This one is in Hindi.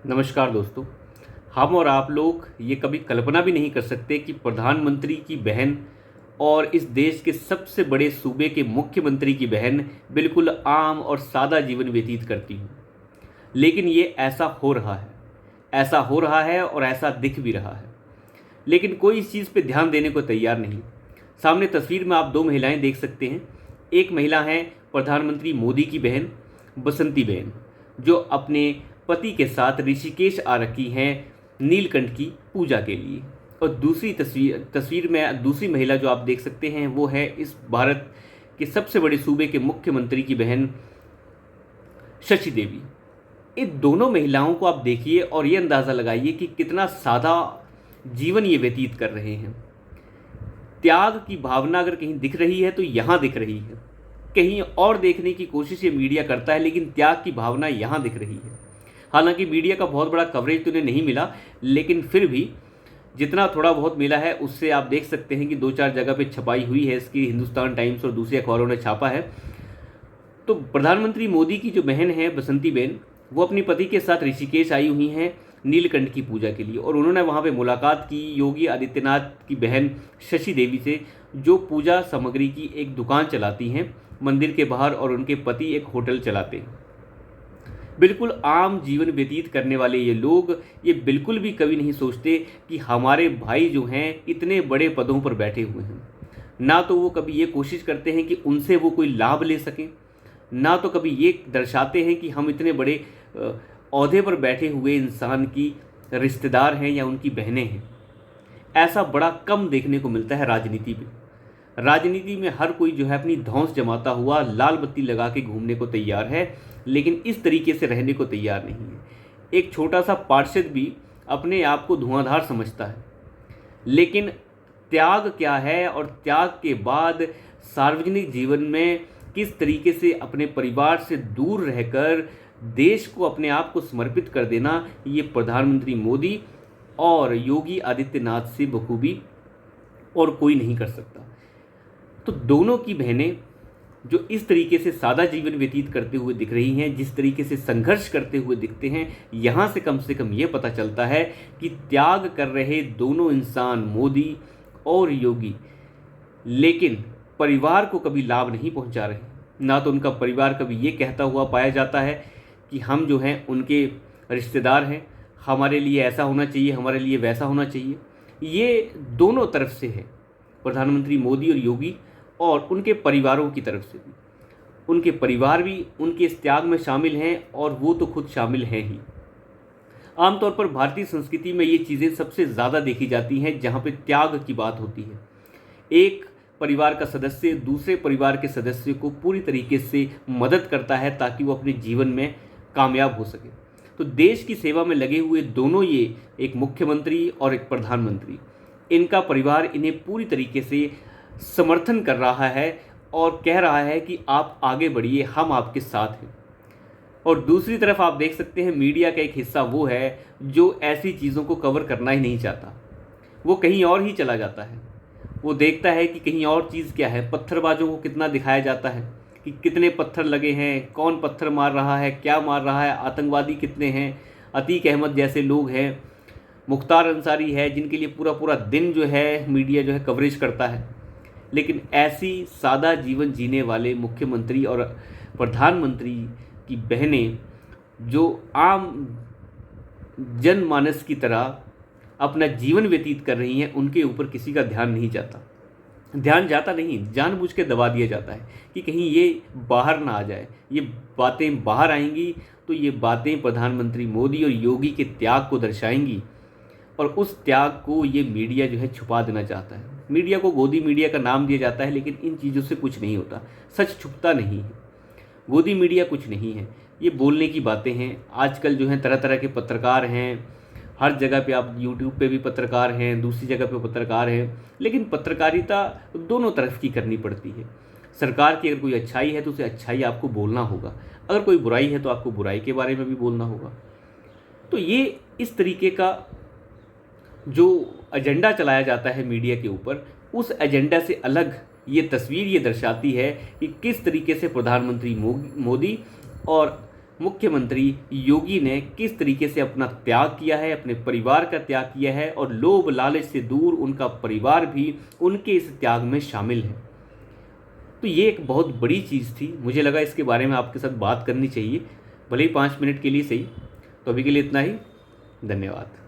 नमस्कार दोस्तों। हम और आप लोग ये कभी कल्पना भी नहीं कर सकते कि प्रधानमंत्री की बहन और इस देश के सबसे बड़े सूबे के मुख्यमंत्री की बहन बिल्कुल आम और सादा जीवन व्यतीत करती हूँ। लेकिन ये ऐसा हो रहा है और ऐसा दिख भी रहा है। लेकिन कोई इस चीज़ पे ध्यान देने को तैयार नहीं। सामने तस्वीर में आप दो महिलाएं देख सकते हैं। एक महिला है प्रधानमंत्री मोदी की बहन बसंती बहन, जो अपने पति के साथ ऋषिकेश आ रखी हैं नीलकंठ की पूजा के लिए। और दूसरी तस्वीर में दूसरी महिला जो आप देख सकते हैं वो है इस भारत के सबसे बड़े सूबे के मुख्यमंत्री की बहन शशि देवी। इन दोनों महिलाओं को आप देखिए और ये अंदाज़ा लगाइए कि कितना सादा जीवन ये व्यतीत कर रहे हैं। त्याग की भावना अगर कहीं दिख रही है तो यहाँ दिख रही है। कहीं और देखने की कोशिश ये मीडिया करता है, लेकिन त्याग की भावना यहाँ दिख रही है। हालांकि मीडिया का बहुत बड़ा कवरेज तो उन्हें नहीं मिला, लेकिन फिर भी जितना थोड़ा बहुत मिला है उससे आप देख सकते हैं कि 2-4 जगह पे छपाई हुई है इसकी। हिंदुस्तान टाइम्स और दूसरे अखबारों ने छापा है। तो प्रधानमंत्री मोदी की जो बहन है बसंती बहन, वो अपने पति के साथ ऋषिकेश आई हुई हैं नीलकंठ की पूजा के लिए। और उन्होंने वहाँ पे मुलाकात की योगी आदित्यनाथ की बहन शशि देवी से, जो पूजा सामग्री की एक दुकान चलाती हैं मंदिर के बाहर, और उनके पति एक होटल चलाते हैं। बिल्कुल आम जीवन व्यतीत करने वाले ये लोग ये बिल्कुल भी कभी नहीं सोचते कि हमारे भाई जो हैं इतने बड़े पदों पर बैठे हुए हैं। ना तो वो कभी ये कोशिश करते हैं कि उनसे वो कोई लाभ ले सकें, ना तो कभी ये दर्शाते हैं कि हम इतने बड़े ओहदे पर बैठे हुए इंसान की रिश्तेदार हैं या उनकी बहनें हैं। ऐसा बड़ा कम देखने को मिलता है राजनीति में। राजनीति में हर कोई जो है अपनी धौंस जमाता हुआ लाल बत्ती लगा के घूमने को तैयार है, लेकिन इस तरीके से रहने को तैयार नहीं है। एक छोटा सा पार्षद भी अपने आप को धुआंधार समझता है। लेकिन त्याग क्या है और त्याग के बाद सार्वजनिक जीवन में किस तरीके से अपने परिवार से दूर रहकर देश को अपने आप को समर्पित कर देना, ये प्रधानमंत्री मोदी और योगी आदित्यनाथ से बखूबी और कोई नहीं कर सकता। तो दोनों की बहनें जो इस तरीके से सादा जीवन व्यतीत करते हुए दिख रही हैं, जिस तरीके से संघर्ष करते हुए दिखते हैं, यहाँ से कम ये पता चलता है कि त्याग कर रहे दोनों इंसान मोदी और योगी, लेकिन परिवार को कभी लाभ नहीं पहुँचा रहे। ना तो उनका परिवार कभी ये कहता हुआ पाया जाता है कि हम जो हैं उनके रिश्तेदार हैं, हमारे लिए ऐसा होना चाहिए, हमारे लिए वैसा होना चाहिए। ये दोनों तरफ से है, प्रधानमंत्री मोदी और योगी और उनके परिवारों की तरफ से भी। उनके परिवार भी उनके इस त्याग में शामिल हैं और वो तो खुद शामिल हैं ही। आमतौर पर भारतीय संस्कृति में ये चीज़ें सबसे ज़्यादा देखी जाती हैं जहाँ पे त्याग की बात होती है। एक परिवार का सदस्य दूसरे परिवार के सदस्य को पूरी तरीके से मदद करता है ताकि वो अपने जीवन में कामयाब हो सके। तो देश की सेवा में लगे हुए दोनों, ये एक मुख्यमंत्री और एक प्रधानमंत्री, इनका परिवार इन्हें पूरी तरीके से समर्थन कर रहा है और कह रहा है कि आप आगे बढ़िए, हम आपके साथ हैं। और दूसरी तरफ आप देख सकते हैं मीडिया का एक हिस्सा वो है जो ऐसी चीज़ों को कवर करना ही नहीं चाहता। वो कहीं और ही चला जाता है। वो देखता है कि कहीं और चीज़ क्या है। पत्थरबाजों को कितना दिखाया जाता है कि कितने पत्थर लगे हैं, कौन पत्थर मार रहा है, क्या मार रहा है, आतंकवादी कितने हैं, अतीक अहमद जैसे लोग हैं, मुख्तार अंसारी है, जिनके लिए पूरा पूरा दिन जो है मीडिया जो है कवरेज करता है। लेकिन ऐसी सादा जीवन जीने वाले मुख्यमंत्री और प्रधानमंत्री की बहनें जो आम जनमानस की तरह अपना जीवन व्यतीत कर रही हैं, उनके ऊपर किसी का ध्यान नहीं जाता। ध्यान जाता नहीं, जानबूझ के दबा दिया जाता है कि कहीं ये बाहर ना आ जाए। ये बातें बाहर आएंगी तो ये बातें प्रधानमंत्री मोदी और योगी के त्याग को दर्शाएंगी, और उस त्याग को ये मीडिया जो है छुपा देना चाहता है। मीडिया को गोदी मीडिया का नाम दिया जाता है, लेकिन इन चीज़ों से कुछ नहीं होता। सच छुपता नहीं है। गोदी मीडिया कुछ नहीं है, ये बोलने की बातें हैं। आजकल जो हैं तरह तरह के पत्रकार हैं, हर जगह पे आप यूट्यूब पे भी पत्रकार हैं, दूसरी जगह पे पत्रकार हैं, लेकिन पत्रकारिता दोनों तरफ की करनी पड़ती है। सरकार की अगर कोई अच्छाई है तो उसे अच्छाई आपको बोलना होगा, अगर कोई बुराई है तो आपको बुराई के बारे में भी बोलना होगा। तो ये इस तरीके का जो एजेंडा चलाया जाता है मीडिया के ऊपर, उस एजेंडा से अलग ये तस्वीर ये दर्शाती है कि किस तरीके से प्रधानमंत्री मोदी और मुख्यमंत्री योगी ने किस तरीके से अपना त्याग किया है, अपने परिवार का त्याग किया है, और लोभ लालच से दूर उनका परिवार भी उनके इस त्याग में शामिल है। तो ये एक बहुत बड़ी चीज़ थी, मुझे लगा इसके बारे में आपके साथ बात करनी चाहिए, भले ही 5 मिनट के लिए सही। तो अभी के लिए इतना ही, धन्यवाद।